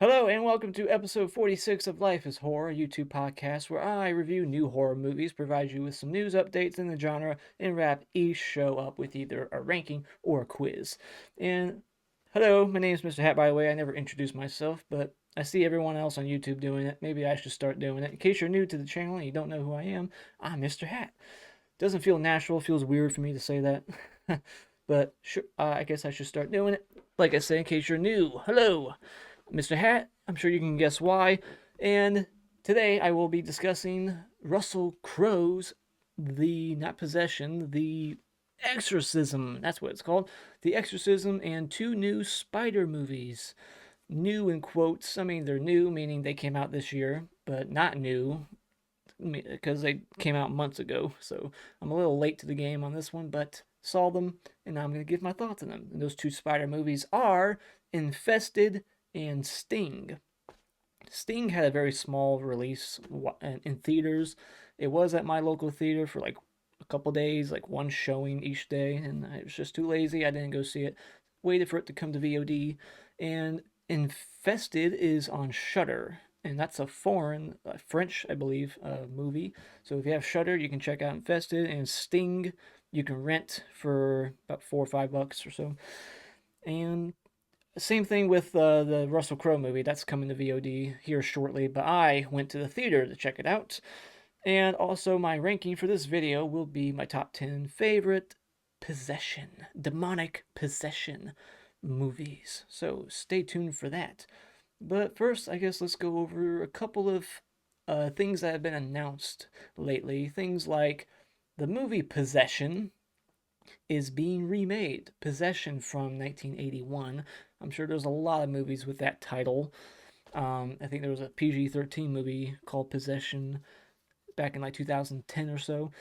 Hello and welcome to episode 46 of Life is Horror, a YouTube podcast where I review new horror movies, provide you with some news updates in the genre, and wrap each show up with either a ranking or a quiz. And hello, my name is Mr. Hat, by the way. I never introduced myself, but I see everyone else on YouTube doing it. Maybe I should start doing it. In case you're new to the channel and you don't know who I am, I'm Mr. Hat. Doesn't feel natural, feels weird for me to say that. But sure, I guess I should start doing it. Like I say, in case you're new, hello. Mr. Hat. I'm sure you can guess why. And today I will be discussing Russell Crowe's not Possession, the Exorcism. That's what it's called. The Exorcism and two new Spider movies. New in quotes. I mean, they're new, meaning they came out this year, but not new because they came out months ago. So I'm a little late to the game on this one, but saw them and now I'm going to give my thoughts on them. And those two Spider movies are Infested and Sting. Sting had a very small release in theaters. It was at my local theater for like a couple days, like one showing each day, and I was just too lazy. I didn't go see it. Waited for it to come to VOD, and Infested is on Shudder, and that's a foreign, French, I believe, movie. So if you have Shudder, you can check out Infested, and Sting you can rent for about $4 or $5 or so. And same thing with the Russell Crowe movie. That's coming to VOD here shortly, but I went to the theater to check it out. And also, my ranking for this video will be my top 10 favorite demonic possession movies. So stay tuned for that. But first, I guess let's go over a couple of things that have been announced lately. Things like the movie Possession is being remade. Possession from 1981. I'm sure there's a lot of movies with that title. I think there was a PG-13 movie called Possession back in like 2010 or so.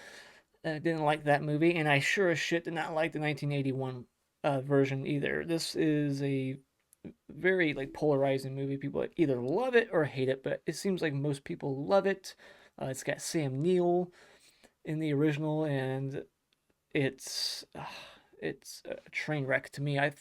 I didn't like that movie, and I sure as shit did not like the 1981 version either. This is a very like polarizing movie. People either love it or hate it, but it seems like most people love it. It's got Sam Neill in the original, and it's uh, it's a train wreck to me. I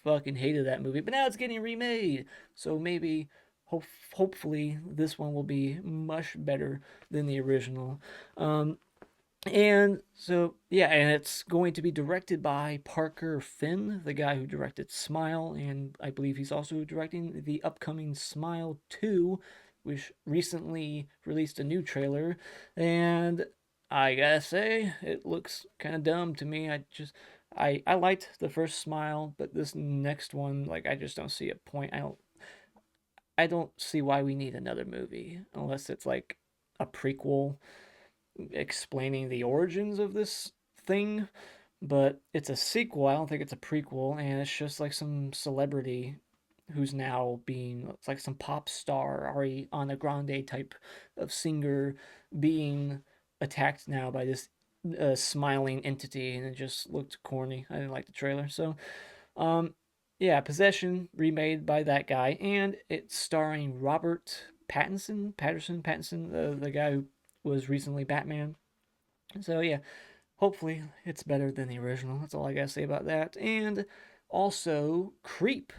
fucking hated that movie, but now it's getting remade, so maybe hopefully this one will be much better than the original. And so yeah, and it's going to be directed by Parker Finn, the guy who directed Smile, and I believe he's also directing the upcoming Smile 2, which recently released a new trailer. And I gotta say, it looks kind of dumb to me. I liked the first Smile, but this next one, like, I just don't see a point. I don't see why we need another movie unless it's like a prequel explaining the origins of this thing, but it's a sequel. I don't think it's a prequel, and it's just like some celebrity who's now being, it's like some pop star Ariana Grande type of singer being attacked now by this smiling entity, and it just looked corny. I didn't like the trailer. So um yeah, Possession remade by that guy, and it's starring Robert Pattinson, the guy who was recently Batman. So yeah, hopefully it's better than the original. That's all I gotta say about that. And also Creep,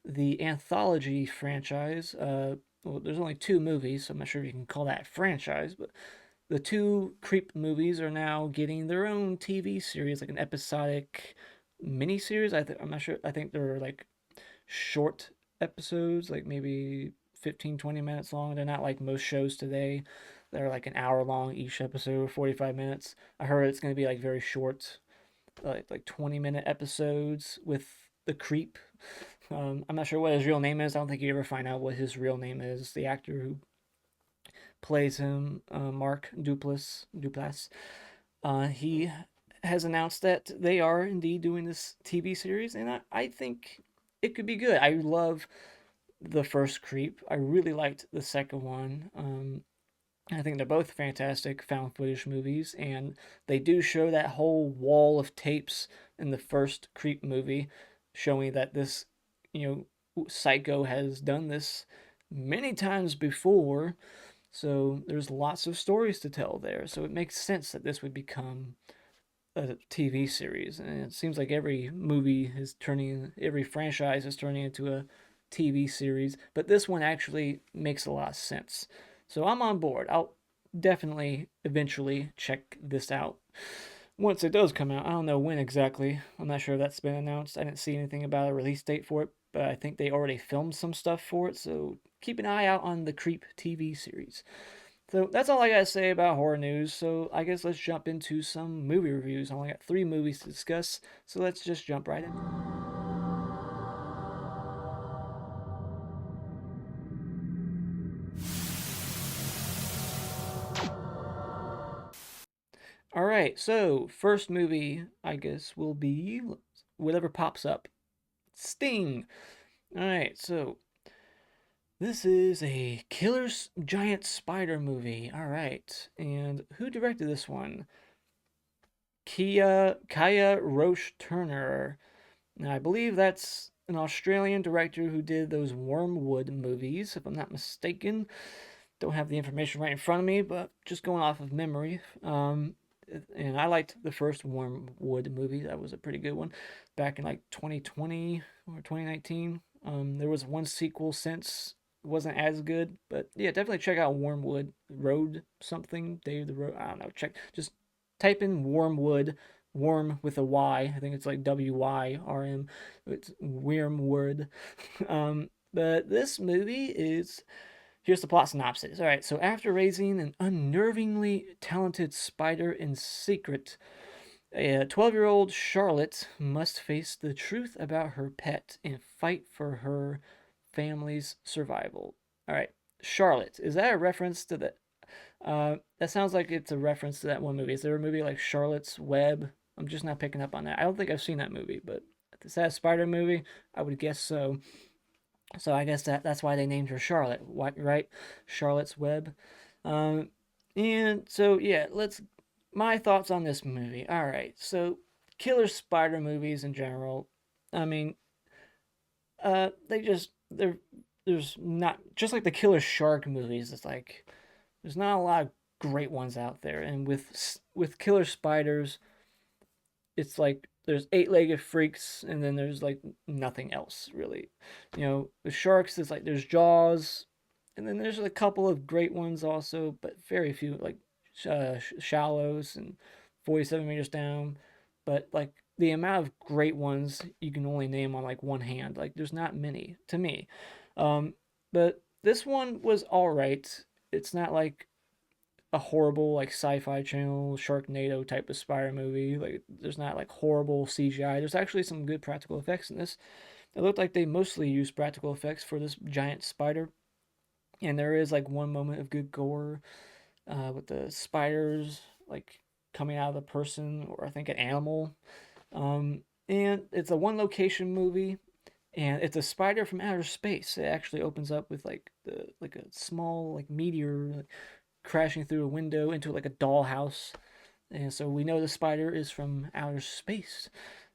the anthology franchise. Well, there's only two movies, so I'm not sure if you can call that a franchise, but the two Creep movies are now getting their own TV series, like an episodic mini-series. I'm not sure. I think they're like short episodes, like maybe 15, 20 minutes long. They're not like most shows today. They're like an hour long each episode, 45 minutes. I heard it's going to be like very short, like 20-minute episodes with the Creep. I'm not sure what his real name is. I don't think you ever find out what his real name is. The actor who plays him, Mark Duplass, he has announced that they are indeed doing this TV series, and I think it could be good. I love the first Creep. I really liked the second one. I think they're both fantastic found footage movies, and they do show that whole wall of tapes in the first Creep movie, showing that this, psycho has done this many times before. So there's lots of stories to tell there. So it makes sense that this would become a TV series, and it seems like every franchise is turning into a TV series, but this one actually makes a lot of sense. So I'm on board. I'll definitely eventually check this out once it does come out. I don't know when exactly. I'm not sure if that's been announced. I didn't see anything about a release date for it, but I think they already filmed some stuff for it. So keep an eye out on the Creep TV series. So that's all I gotta say about horror news. So I guess let's jump into some movie reviews. I only got 3 movies to discuss, so let's just jump right in. All right, so first movie I guess will be whatever pops up. Sting. All right, so this is a killer giant spider movie. All right, and who directed this one? Kaya Roche Turner. Now, I believe that's an Australian director who did those Wormwood movies, if I'm not mistaken. Don't have the information right in front of me, but just going off of memory. And I liked the first Wormwood movie. That was a pretty good one back in like 2020 or 2019. There was one sequel since. It wasn't as good, but yeah, definitely check out Wormwood Road something. Dave the Road. I don't know. Check. Just type in Wormwood. Worm with a Y. I think it's like WYRM. It's Wormwood. But this movie is Here's the plot synopsis. All right, so after raising an unnervingly talented spider in secret, a 12-year-old Charlotte must face the truth about her pet and fight for her family's survival. All right, Charlotte. Is that a reference to the? That sounds like it's a reference to that one movie. Is there a movie like Charlotte's Web? I'm just not picking up on that. I don't think I've seen that movie, but is that a spider movie? I would guess so. So I guess that's why they named her Charlotte, right? Charlotte's Web. Um, and so yeah, let's my thoughts on this movie. All right, so killer spider movies in general. I mean, they just there's not just like the killer shark movies. It's like there's not a lot of great ones out there, and with killer spiders, it's like there's eight-legged freaks and then there's like nothing else really. The sharks is like there's Jaws, and then there's a couple of great ones also, but very few, like Shallows and 47 meters down. But like the amount of great ones you can only name on like one hand. Like there's not many to me. um but this one was all right. It's not like a horrible like sci-fi channel Sharknado type of spider movie. Like there's not like horrible CGI. There's actually some good practical effects in this. It looked like they mostly used practical effects for this giant spider, and there is like one moment of good gore with the spiders like coming out of the person, or I think an animal. And it's a one location movie, and it's a spider from outer space. It actually opens up with like a small like meteor like, crashing through a window into like a dollhouse. And so we know the spider is from outer space.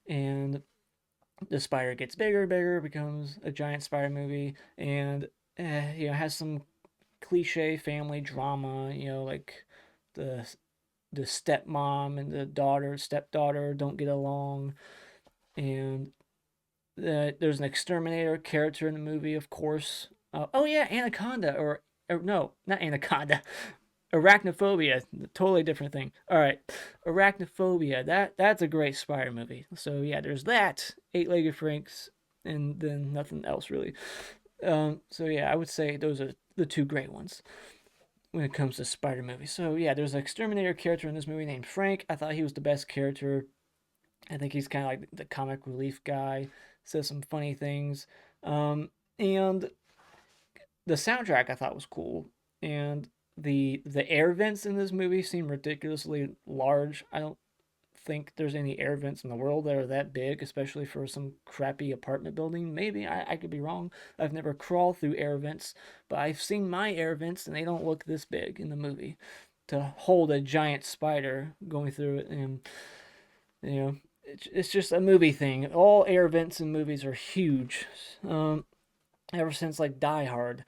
And the spider gets bigger and bigger, becomes a giant spider movie, and has some cliche family drama. Like the the stepmom and the stepdaughter don't get along, and there's an exterminator character in the movie, of course. Oh yeah, Anaconda, or no, not Anaconda. Arachnophobia, totally different thing. All right, Arachnophobia. That's a great spider movie. So yeah, there's that eight-legged Franks, and then nothing else really. So yeah, I would say those are the two great ones when it comes to spider movies. So yeah, there's an exterminator character in this movie named Frank. I thought he was the best character. I think he's kind of like the comic relief guy. Says some funny things. And the soundtrack I thought was cool, and the air vents in this movie seem ridiculously large. I don't think there's any air vents in the world that are that big, especially for some crappy apartment building. Maybe I could be wrong. I've never crawled through air vents, but I've seen my air vents and they don't look this big in the movie to hold a giant spider going through it. And you know, it's just a movie thing. All air vents in movies are huge. Ever since like Die Hard.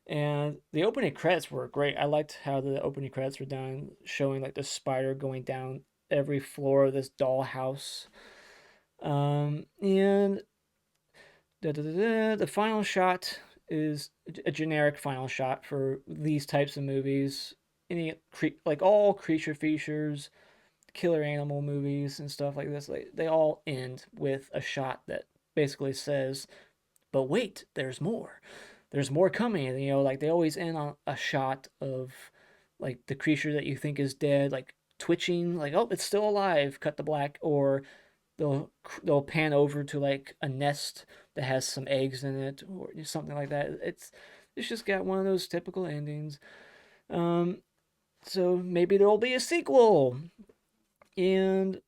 And the opening credits were great. I liked how the opening credits were done, showing like the spider going down every floor of this dollhouse. And The final shot is a generic final shot for these types of movies. Like all creature features, killer animal movies, and stuff like this, they all end with a shot that basically says, "But wait, there's more. There's more coming." And, like they always end on a shot of like the creature that you think is dead, like twitching, like, "Oh, it's still alive." Cut to black, or they'll pan over to like a nest that has some eggs in it or something like that. It's just got one of those typical endings. Um, so maybe there'll be a sequel, and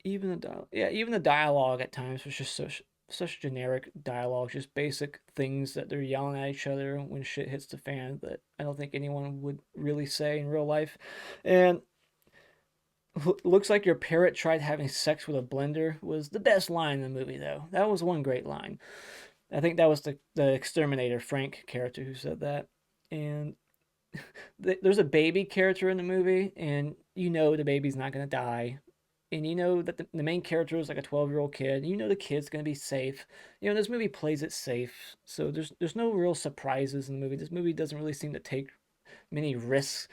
even the dialogue at times was just such generic dialogue, just basic things that they're yelling at each other when shit hits the fan that I don't think anyone would really say in real life. And looks like your parrot tried having sex with a blender was the best line in the movie, though. That was one great line. I think that was the exterminator Frank character who said that. And there's a baby character in the movie, and the baby's not gonna die, and that the main character is like a 12-year-old kid. The kid's gonna be safe. This movie plays it safe, so there's no real surprises in the movie. This movie doesn't really seem to take many risks.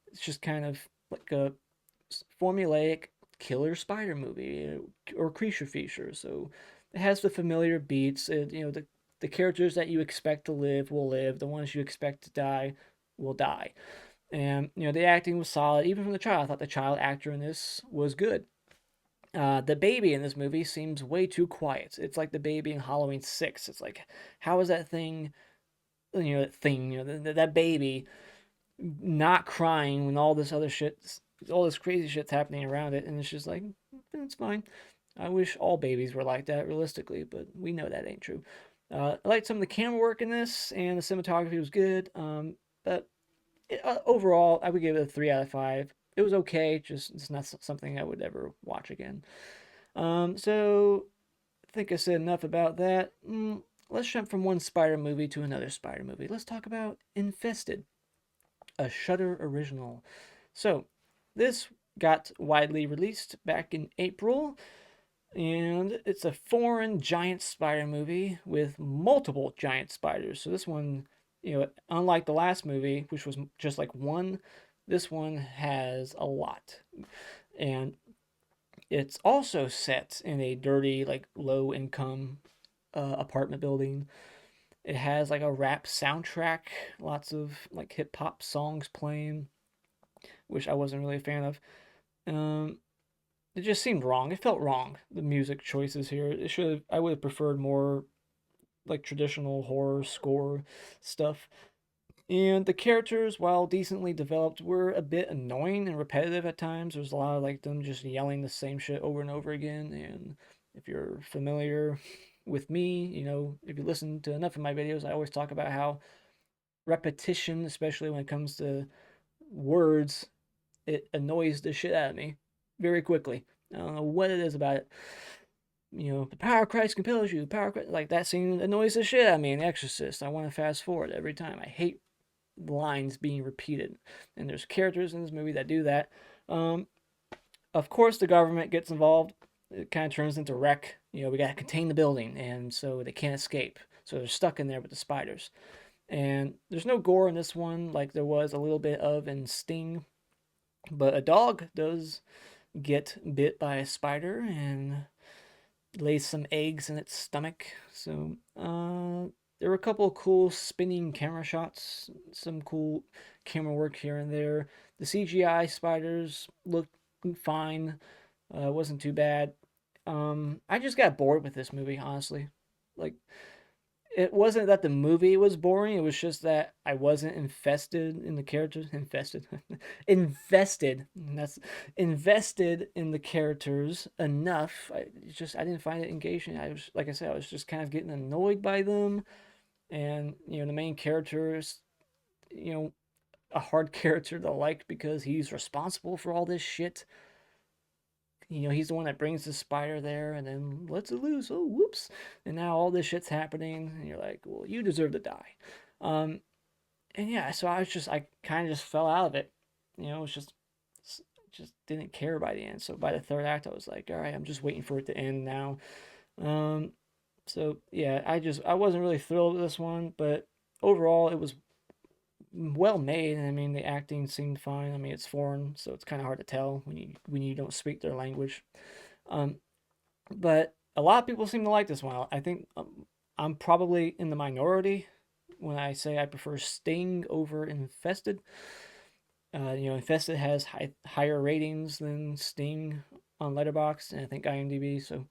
It's just kind of like a formulaic killer spider movie or creature feature. So it has the familiar beats. The characters that you expect to live will live. The ones you expect to die will die. And the acting was solid, even from the child. I thought the child actor in this was good. The baby in this movie seems way too quiet. It's like the baby in Halloween 6. It's like, how is that thing, that baby not crying when all this crazy shit's happening around it, and it's just like, it's fine. I wish all babies were like that realistically, but we know that ain't true. I liked some of the camera work in this, and the cinematography was good. But overall, I would give it a 3 out of 5. It was okay, just it's not something I would ever watch again. So I think I said enough about that. Let's jump from one spider movie to another spider movie. Let's talk about Infested, a Shudder original. So, this got widely released back in April, and it's a foreign giant spider movie with multiple giant spiders. So, this one, unlike the last movie, which was just like one, this one has a lot. And it's also set in a dirty, like low income apartment building. It has like a rap soundtrack, lots of like hip hop songs playing, which I wasn't really a fan of. Um, it just seemed wrong. It felt wrong. The music choices here. I would have preferred more like traditional horror score stuff. And the characters, while decently developed, were a bit annoying and repetitive at times. There's a lot of like them just yelling the same shit over and over again. And if you're familiar with me, if you listen to enough of my videos, I always talk about how repetition, especially when it comes to words, it annoys the shit out of me very quickly. I don't know what it is about it. The power of Christ compels you. Power of Christ, like that scene annoys the shit out of me in Exorcist. I want to fast forward every time. I hate lines being repeated, and there's characters in this movie that do that. Um, of course, the government gets involved. It kind of turns into wreck. We got to contain the building, and so they can't escape. So they're stuck in there with the spiders. And there's no gore in this one, like there was a little bit of in Sting, but a dog does get bit by a spider and lays some eggs in its stomach. So there were a couple of cool spinning camera shots, some cool camera work here and there. The CGI spiders looked fine. Wasn't too bad. I just got bored with this movie, honestly. Like, it wasn't that the movie was boring. It was just that I wasn't infested in the characters. Infested, invested. That's invested in the characters enough. I didn't find it engaging. I was, like I said, I was just kind of getting annoyed by them. And the main character is, you know, a hard character to like because he's responsible for all this shit. He's the one that brings the spider there and then lets it loose. Oh, whoops. And now all this shit's happening. And you're like, well, you deserve to die. Um, and yeah, so I kind of just fell out of it. It was just didn't care by the end. So by the third act, I was like, all right, I'm just waiting for it to end now. Um, so yeah, I wasn't really thrilled with this one, but overall it was well made. I mean, the acting seemed fine. I mean, it's foreign, so it's kind of hard to tell when you don't speak their language. Um, but a lot of people seem to like this one. I think I'm probably in the minority when I say I prefer Sting over Infested. Infested has higher ratings than Sting on Letterboxd and I think IMDb. So,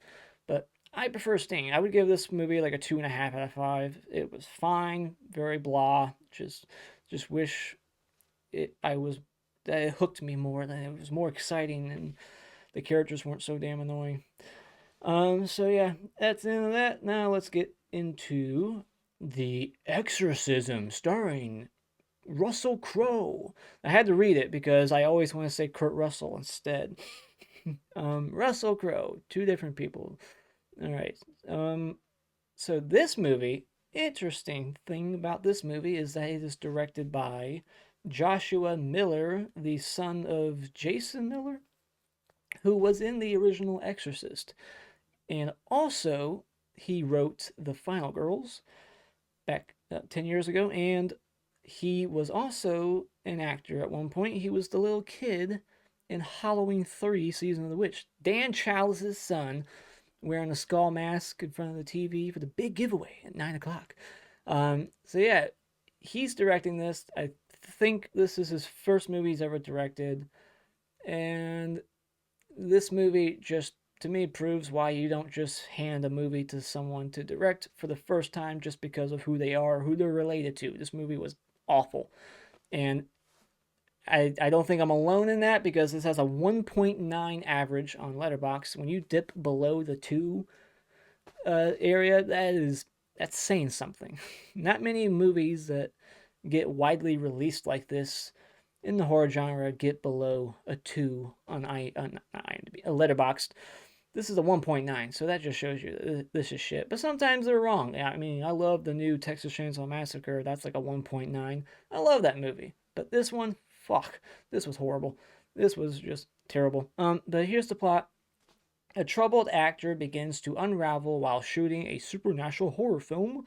but I prefer Sting. I would give this movie like a 2.5 out of 5. It was fine, very blah. Just wish I was that it hooked me more. That it was more exciting and the characters weren't so damn annoying. So yeah, that's the end of that. Now let's get into the Exorcism, starring Russell Crowe. I had to read it because I always want to say Kurt Russell instead. Russell Crowe, two different people. All right. Um, so this movie, interesting thing about this movie is that it is directed by Joshua Miller, the son of Jason Miller, who was in the original Exorcist. And also, he wrote The Final Girls back 10 years ago. And he was also an actor at one point. He was the little kid in Halloween 3 Season of the Witch. Dan Child's son, wearing a skull mask in front of the TV for the big giveaway at 9 o'clock. So, yeah, he's directing this. I think this is his first movie he's ever directed. And this movie just to me proves why you don't just hand a movie to someone to direct for the first time just because of who they are, who they're related to. This movie was awful. And I don't think I'm alone in that because this has a 1.9 average on Letterboxd. When you dip below the 2 area, that's saying something. Not many movies that get widely released like this in the horror genre get below a 2 on IMDb, a Letterboxd. This is a 1.9, so that just shows you that this is shit. But sometimes they're wrong. I mean, I love the new Texas Chainsaw Massacre. That's like a 1.9. I love that movie. But this one, fuck, this was horrible. This was just terrible. But here's the plot. A troubled actor begins to unravel while shooting a supernatural horror film,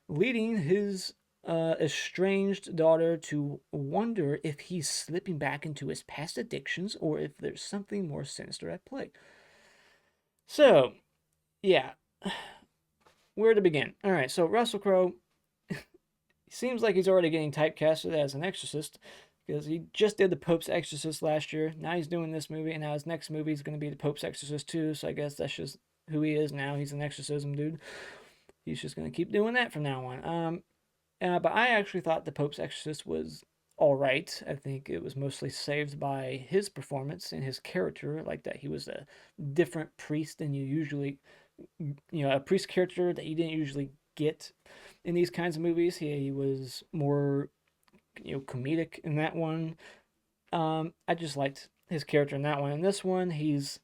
leading his estranged daughter to wonder if he's slipping back into his past addictions or if there's something more sinister at play. So, yeah, where to begin? All right, so Russell Crowe seems like he's already getting typecasted as an exorcist because he just did the Pope's Exorcist last year. Now he's doing this movie, and now his next movie is going to be the Pope's Exorcist too. So I guess that's just who he is now. He's an exorcism dude. He's just going to keep doing that from now on. But I actually thought the Pope's Exorcist was all right. I think it was mostly saved by his performance and his character, like that he was a different priest than you usually, a priest character that you didn't usually get in these kinds of movies. He was more, comedic in that one. I just liked his character in that one. In this one, he's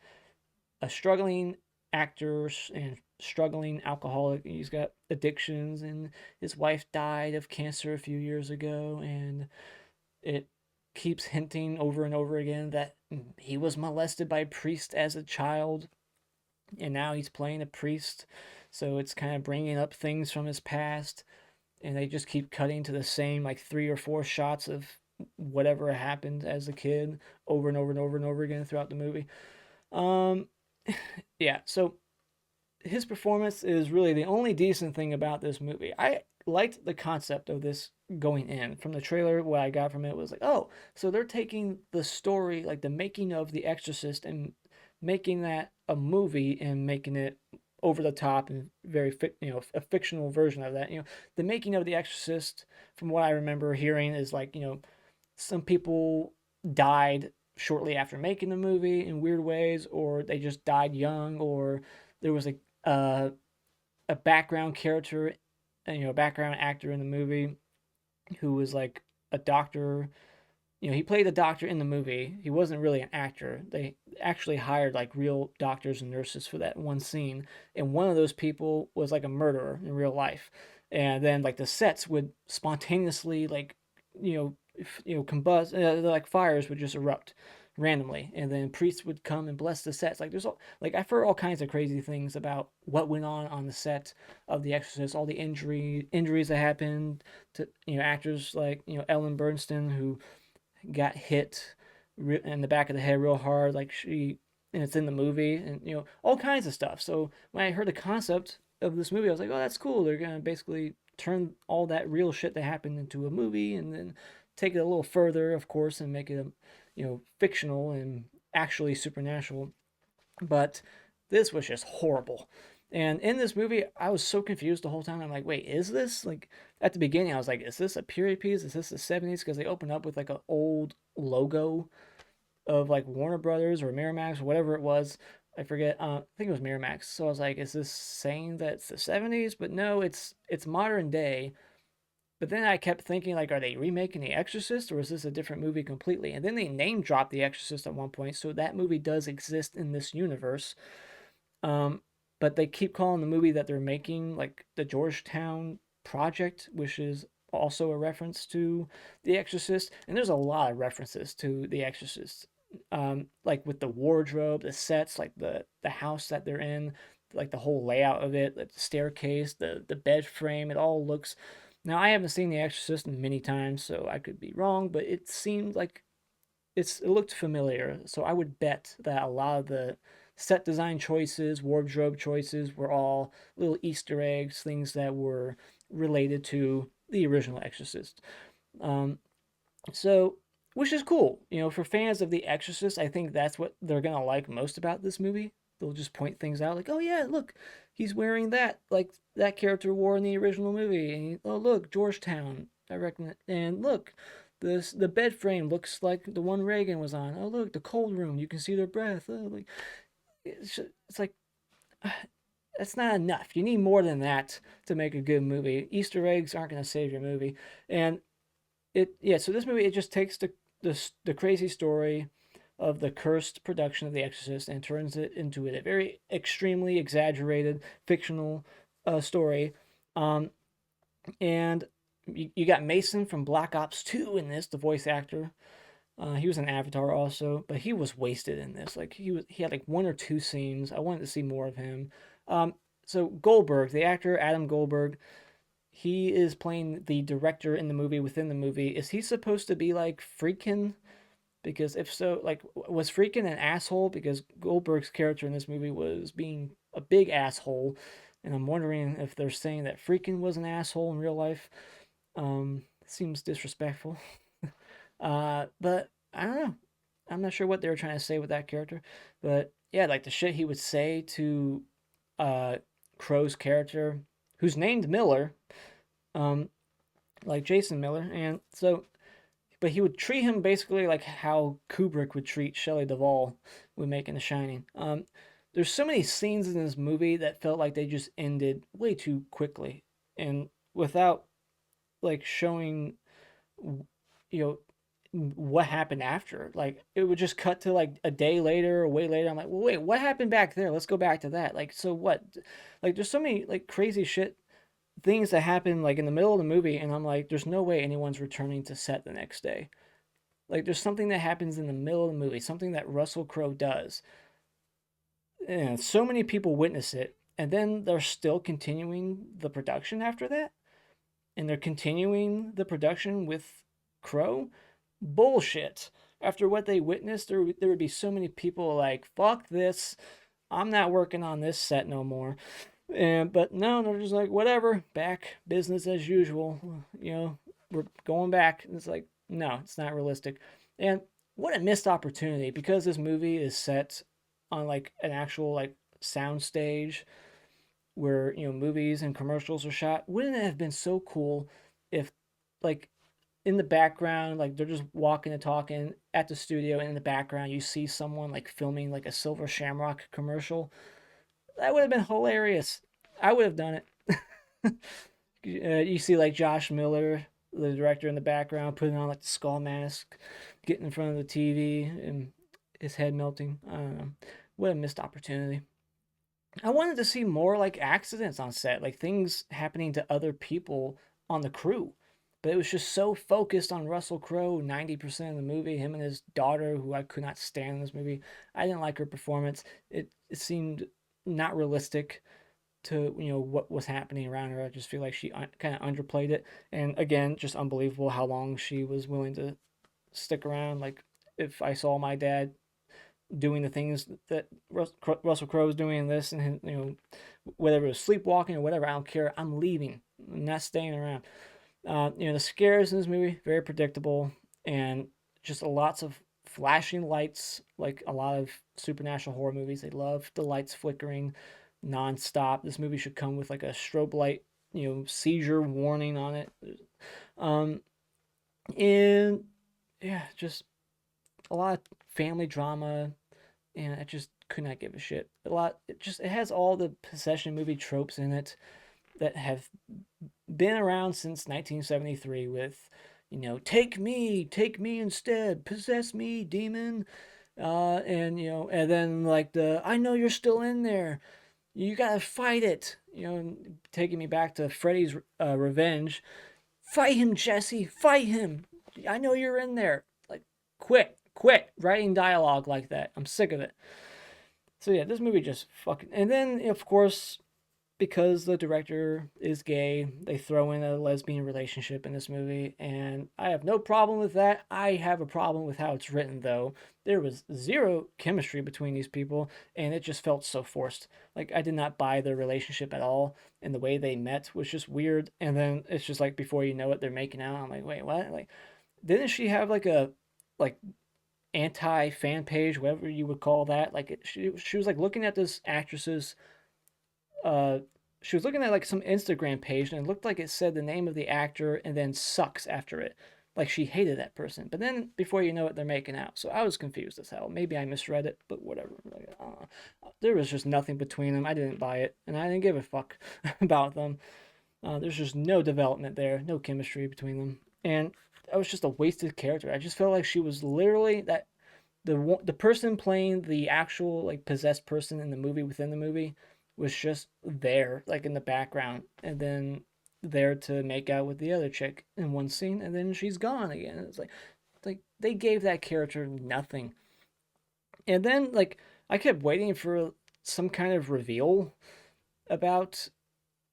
a struggling actor and struggling alcoholic. He's got addictions, and his wife died of cancer a few years ago, and it keeps hinting over and over again that he was molested by a priest as a child, and now he's playing a priest. So it's kind of bringing up things from his past, and they just keep cutting to the same like 3 or 4 shots of whatever happened as a kid over and over and over and over again throughout the movie. Um, yeah, so his performance is really the only decent thing about this movie. I liked the concept of this going in. From the trailer, what I got from it was like, oh, so they're taking the story, like the making of The Exorcist, and making that a movie and making it over the top and very, a fictional version of that. The making of The Exorcist, from what I remember hearing, is like, some people died shortly after making the movie in weird ways, or they just died young, or there was uh, a background character, a background actor in the movie who was like a doctor. He played a doctor in the movie. He wasn't really an actor. They actually hired like real doctors and nurses for that one scene, and one of those people was like a murderer in real life. And then like the sets would spontaneously like, combust, like fires would just erupt randomly, and then priests would come and bless the sets. Like there's all like I've heard all kinds of crazy things about what went on the set of The Exorcist, all the injuries that happened to actors like Ellen Bernstein who got hit in the back of the head real hard, like she and it's in the movie, and all kinds of stuff. So when I heard the concept of this movie, I was like, oh, that's cool. They're gonna basically turn all that real shit that happened into a movie, and then take it a little further, of course, and make it fictional and actually supernatural. But this was just horrible. And in this movie, I was so confused the whole time. I'm like, wait, is this like at the beginning? I was like, is this a period piece? Is this the 70s? Because they open up with like an old logo of like Warner Brothers or Miramax or whatever it was. I forget. I think it was Miramax. So I was like, is this saying that it's the 70s? But no, it's modern day. But then I kept thinking, like, are they remaking The Exorcist or is this a different movie completely? And then they name dropped The Exorcist at one point, so that movie does exist in this universe. Um, but they keep calling the movie that they're making like the Georgetown Project, which is also a reference to The Exorcist. And there's a lot of references to The Exorcist, like with the wardrobe, the sets, like the house that they're in, like the whole layout of it, like the staircase, the bed frame. It all looks. Now I haven't seen The Exorcist many times, so I could be wrong, but it seemed like it looked familiar, so I would bet that a lot of the set design choices, wardrobe choices were all little Easter eggs, things that were related to the original Exorcist. Um, so, which is cool, for fans of The Exorcist. I think that's what they're gonna like most about this movie. They'll just point things out, like, oh yeah, look, he's wearing that, like that character wore in the original movie, and oh look, Georgetown, I reckon, and look, the bed frame looks like the one Reagan was on. Oh look, the cold room, you can see their breath. Oh, like it's like that's not enough. You need more than that to make a good movie. Easter eggs aren't gonna save your movie, and yeah. So this movie, it just takes the crazy story of the cursed production of The Exorcist and turns it into a very extremely exaggerated fictional story. Um, and you got Mason from Black Ops 2 in this, the voice actor. He was an Avatar also, but he was wasted in this. Like he had like one or two scenes. I wanted to see more of him. Um, so Goldberg, the actor Adam Goldberg, he is playing the director in the movie within the movie. Is he supposed to be like Freakin'? Because if so, like, was Freakin' an asshole? Because Goldberg's character in this movie was being a big asshole, and I'm wondering if they're saying that Freakin' was an asshole in real life. Seems disrespectful. But I don't know. I'm not sure what they were trying to say with that character, but yeah, like the shit he would say to uh Crow's character, who's named Miller, um, like Jason Miller, and so but he would treat him basically like how Kubrick would treat Shelley Duvall when making The Shining. There's so many scenes in this movie that felt like they just ended way too quickly and without like showing, you know, what happened after. Like it would just cut to like a day later or way later. I'm like, well, wait, what happened back there? Let's go back to that. Like, so what? Like, there's so many like crazy shit things that happen like in the middle of the movie, and I'm like, there's no way anyone's returning to set the next day. Like there's something that happens in the middle of the movie, something that Russell Crowe does, and so many people witness it, and then they're still continuing the production after that, and they're continuing the production with Crowe. Bullshit. After what they witnessed, there would be so many people like, fuck this. I'm not working on this set no more. But no, they're just like, whatever, back business as usual. We're going back. And it's like, no, it's not realistic. And what a missed opportunity because this movie is set on like an actual like sound stage where movies and commercials are shot. Wouldn't it have been so cool if like in the background, like they're just walking and talking at the studio, and in the background you see someone like filming like a Silver Shamrock commercial? That would have been hilarious. I would have done it. You see like Josh Miller, the director, in the background putting on like the skull mask, getting in front of the TV, and his head melting. I don't know. What a missed opportunity. I wanted to see more like accidents on set, like things happening to other people on the crew. but it was just so focused on Russell Crowe 90% of the movie, him and his daughter, who I could not stand in this movie. I didn't like her performance. It seemed not realistic to what was happening around her. I just feel like she kind of underplayed it, and again, just unbelievable how long she was willing to stick around. Like if I saw my dad doing the things that Russell Crowe was doing in this, and whether it was sleepwalking or whatever, I don't care. I'm leaving. I'm not staying around. The scares in this movie very predictable, and just lots of flashing lights, like a lot of supernatural horror movies. They love the lights flickering nonstop. This movie should come with like a strobe light, seizure warning on it. Um, and yeah, just a lot of family drama, and I just could not give a shit. It has all the possession movie tropes in it that have been around since 1973 with, take me instead, possess me, demon. And then like I know you're still in there. You gotta fight it. Taking me back to Freddy's Revenge. Fight him, Jesse. Fight him. I know you're in there. Like, quit writing dialogue like that. I'm sick of it. So yeah, this movie just fucking. And then of course, because the director is gay, they throw in a lesbian relationship in this movie, and I have no problem with that. I have a problem with how it's written, though. There was zero chemistry between these people, and it just felt so forced. Like, I did not buy their relationship at all, and the way they met was just weird. And then it's just like, before you know it, they're making out. I'm like, wait, what? Like, didn't she have like a, like, anti fan page, whatever you would call that? Like, she was like looking at this actress's uh she was looking at like some Instagram page, and it looked like it said the name of the actor and then sucks after it. Like she hated that person. But then before you know it, they're making out. So I was confused as hell. Maybe I misread it, but whatever. Like, there was just nothing between them. I didn't buy it, and I didn't give a fuck about them. There's just no development there, no chemistry between them, and that was just a wasted character. I just felt like she was literally that the person playing the actual like possessed person in the movie within the movie was just there like in the background, and then there to make out with the other chick in one scene, and then she's gone again. It's like they gave that character nothing. And then like I kept waiting for some kind of reveal about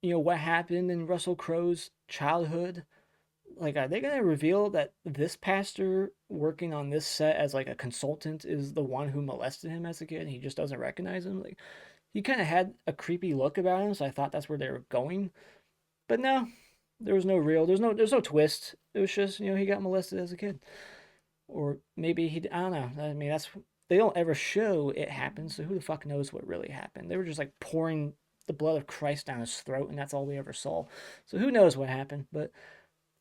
what happened in Russell Crowe's childhood. Like, are they gonna reveal that this pastor working on this set as like a consultant is the one who molested him as a kid, and he just doesn't recognize him? Like, he kind of had a creepy look about him, so I thought that's where they were going. But no, there was no real, there's no twist. It was just he got molested as a kid, or maybe he, I don't know. I mean, that's, they don't ever show it happen, so who the fuck knows what really happened? They were just like pouring the blood of Christ down his throat, and that's all we ever saw. So who knows what happened? But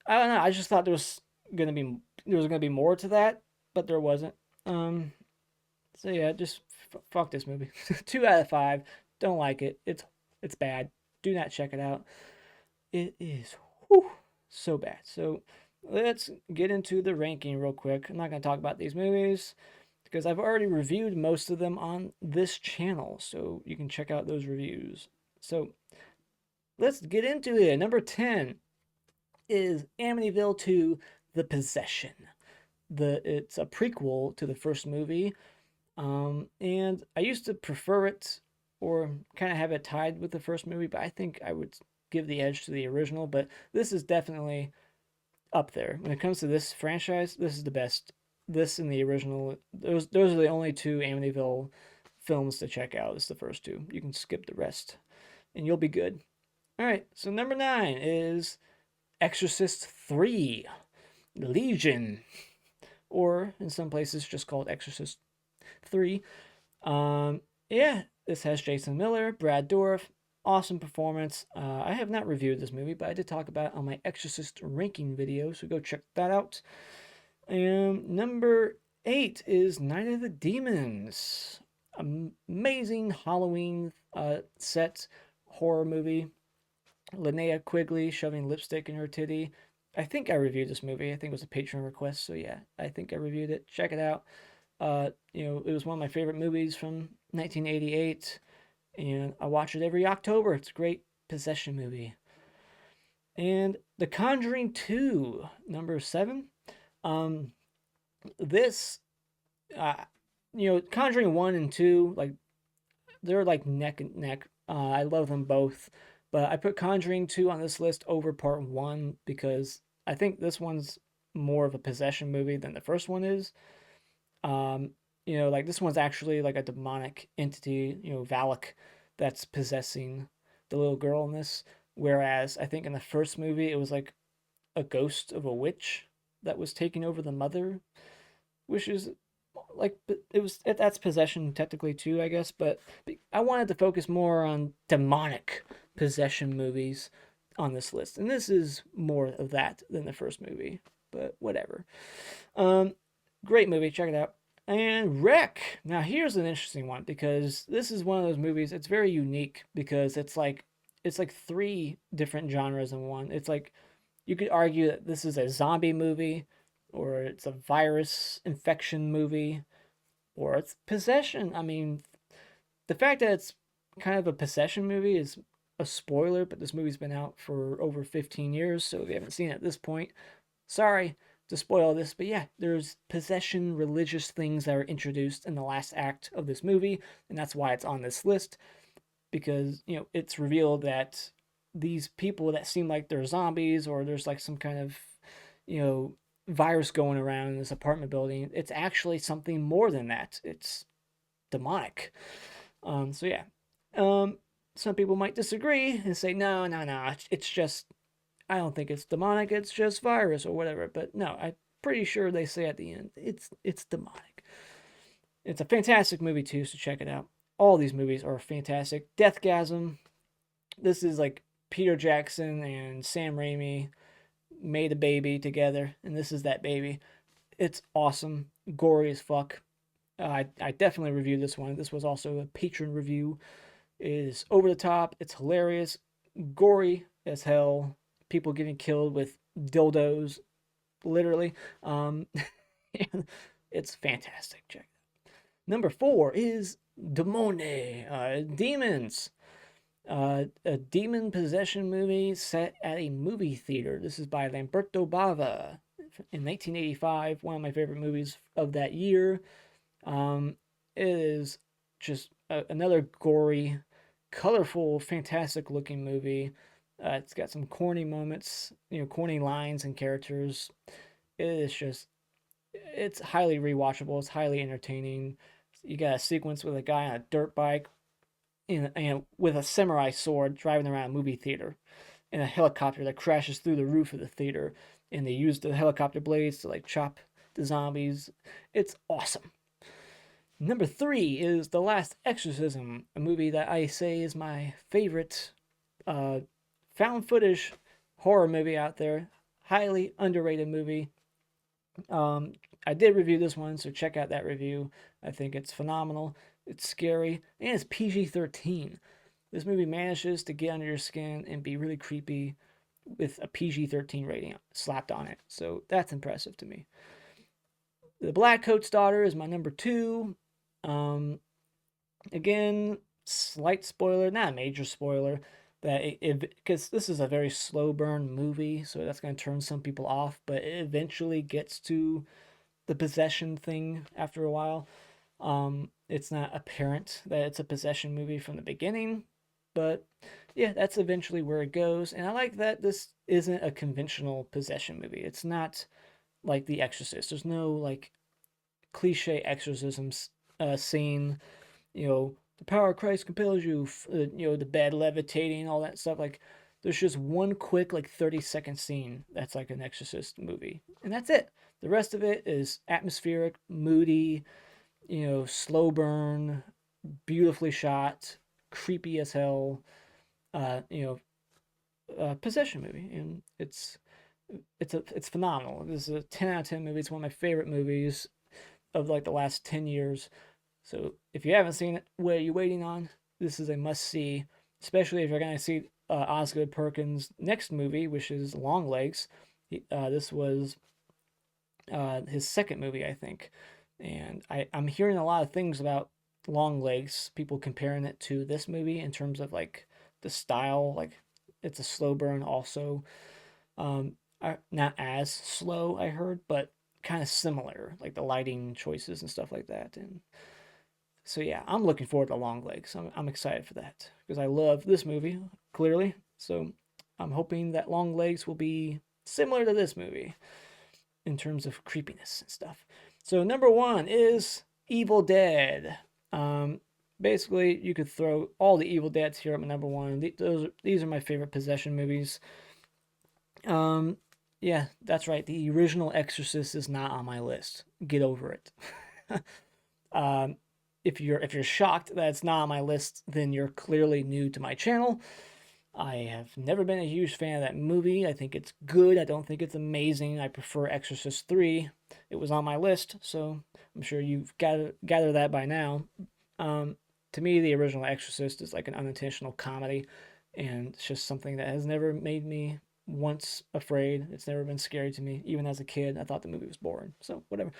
I don't know. I just thought there was gonna be more to that, but there wasn't. Um. So yeah, just fuck this movie. 2 out of 5. Don't like it. It's bad. Do not check it out. It is whew, so bad. So let's get into the ranking real quick. I'm not gonna talk about these movies because I've already reviewed most of them on this channel, so you can check out those reviews. So let's get into it. Number 10 is Amityville 2: The Possession. It's a prequel to the first movie, and I used to prefer it or kind of have it tied with the first movie, but I think I would give the edge to the original. But this is definitely up there when it comes to this franchise. This is the best. This and the original. Those are the only two Amityville films to check out. It's the first two. You can skip the rest, and you'll be good. All right. So number 9 is Exorcist 3: Legion, or in some places just called Exorcist 3. Yeah, this has Jason Miller, Brad Dourif. Awesome performance. I have not reviewed this movie, but I did talk about it on my Exorcist ranking video, so go check that out. And number 8 is Night of the Demons. Amazing Halloween set horror movie. Linnea Quigley shoving lipstick in her titty. I think I reviewed this movie. I think it was a Patreon request, so yeah, I think I reviewed it. Check it out. It was one of my favorite movies from 1988, and I watch it every October. It's a great possession movie. And The Conjuring 2, number 7. Um, this, uh, Conjuring 1 and 2, like, they're like neck and neck. I love them both, but I put Conjuring 2 on this list over Part 1 because I think this one's more of a possession movie than the first one is. Um, like this one's actually like a demonic entity, Valak, that's possessing the little girl in this. Whereas I think in the first movie it was like a ghost of a witch that was taking over the mother, which is like it was that's possession technically too, I guess. But I wanted to focus more on demonic possession movies on this list, and this is more of that than the first movie. But whatever. Um, Great movie. Check it out. And Wreck. Now here's an interesting one because this is one of those movies. It's very unique because it's like three different genres in one. It's like you could argue that this is a zombie movie, or it's a virus infection movie, or it's possession. I mean, the fact that it's kind of a possession movie is a spoiler, but this movie's been out for over 15 years, so if you haven't seen it at this point, sorry to spoil this, but yeah, there's possession religious things that are introduced in the last act of this movie, and that's why it's on this list because, it's revealed that these people that seem like they're zombies or there's like some kind of, you know, virus going around in this apartment building, it's actually something more than that. It's demonic. So yeah. Some people might disagree and say, no, no, no, it's just, I don't think it's demonic, it's just virus or whatever. But no, I'm pretty sure they say at the end, it's demonic. It's a fantastic movie too, so check it out. All these movies are fantastic. Deathgasm, this is like Peter Jackson and Sam Raimi made a baby together, and this is that baby. It's awesome, gory as fuck. I definitely reviewed this one. This was also a patron review. It is over the top. It's hilarious, gory as hell. People getting killed with dildos, literally. Um, it's fantastic. Check. Number 4 is Demone, demons. A demon possession movie set at a movie theater. This is by Lamberto Bava in 1985, one of my favorite movies of that year. It is just another gory, colorful, fantastic looking movie. It's got some corny moments, corny lines and characters. It is just, it's highly rewatchable. It's highly entertaining. You got a sequence with a guy on a dirt bike and with a samurai sword driving around a movie theater in a helicopter that crashes through the roof of the theater. And they use the helicopter blades to like chop the zombies. It's awesome. Number 3 is The Last Exorcism, a movie that I say is my favorite uh, found footage horror movie out there. Highly underrated movie. Um, I did review this one, so check out that review. I think it's phenomenal. It's scary, and it's PG-13. This movie manages to get under your skin and be really creepy with a PG-13 rating slapped on it. So that's impressive to me. The Black Coat's Daughter is my number 2. Um, Again, slight spoiler, not a major spoiler, that because this is a very slow burn movie, so that's going to turn some people off, but it eventually gets to the possession thing after a while. It's not apparent that it's a possession movie from the beginning, but yeah, that's eventually where it goes. And I like that this isn't a conventional possession movie. It's not like The Exorcist. There's no like cliche exorcism scene. The power of Christ compels you. The bed levitating, all that stuff. Like, there's just one quick like 30-second scene that's like an Exorcist movie, and that's it. The rest of it is atmospheric, moody, slow burn, beautifully shot, creepy as hell. Uh, you Possession movie, and it's phenomenal. This is a 10 out of 10 movie. It's one of my favorite movies of like the last 10 years. So if you haven't seen it, what are you waiting on? This is a must see, especially if you're gonna see Osgood Perkins' next movie, which is Longlegs. This was his second movie, I think, and I'm hearing a lot of things about Longlegs. People comparing it to this movie in terms of like the style, like it's a slow burn also. Not as slow, I heard, but kind of similar, like the lighting choices and stuff like that. And so yeah, I'm looking forward to Long Legs. I'm excited for that because I love this movie clearly. So I'm hoping that Long Legs will be similar to this movie in terms of creepiness and stuff. So number one is Evil Dead. Um, Basically, you could throw all the Evil Deads here at my number one. These are my favorite possession movies. Um, yeah, that's right. The original Exorcist is not on my list. Get over it. um, if you're shocked that it's not on my list, then you're clearly new to my channel. I have never been a huge fan of that movie. I think it's good. I don't think it's amazing. I prefer Exorcist 3. It was on my list, so I'm sure you've gathered that by now. Um, to me, the original Exorcist is like an unintentional comedy, and it's just something that has never made me once afraid. It's never been scary to me. Even as a kid, I thought the movie was boring. So whatever.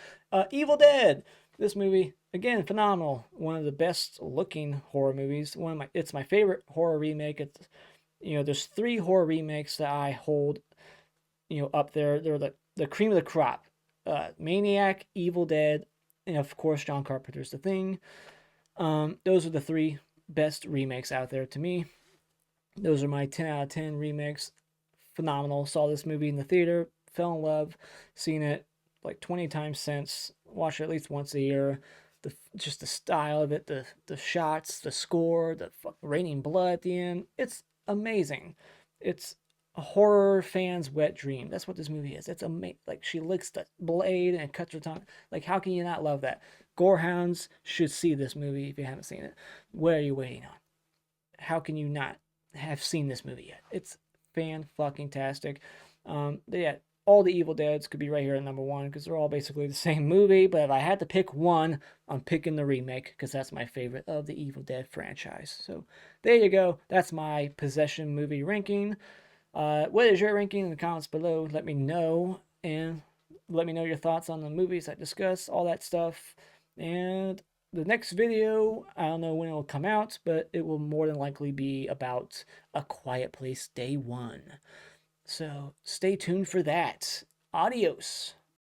Evil Dead. This movie again phenomenal. One of the best looking horror movies. It's my favorite horror remake. There's three horror remakes that I hold up there. They're the cream of the crop. Maniac, Evil Dead, and of course John Carpenter's The Thing. Those are the three best remakes out there to me. Those are my 10 out of 10 remakes. Phenomenal. Saw this movie in the theater, fell in love, seen it like 20 times since, watch it at least once a year. Just the style of it, the shots, the score, the raining blood at the end. It's amazing. It's a horror fan's wet dream. That's what this movie is. It's amazing. Like she licks the blade and cuts her tongue. Like how can you not love that? Gorehounds should see this movie if you haven't seen it. What are you waiting on? How can you not have seen this movie yet? It's fan fucking tastic. Yeah, all the Evil Deads could be right here at number one because they're all basically the same movie. But if I had to pick one, I'm picking the remake because that's my favorite of the Evil Dead franchise. So there you go. That's my possession movie ranking. What is your ranking in the comments below? Let me know, and let me know your thoughts on the movies I discussed, all that stuff. And the next video, I don't know when it will come out, but it will more than likely be about A Quiet Place Day 1. So stay tuned for that. Adios.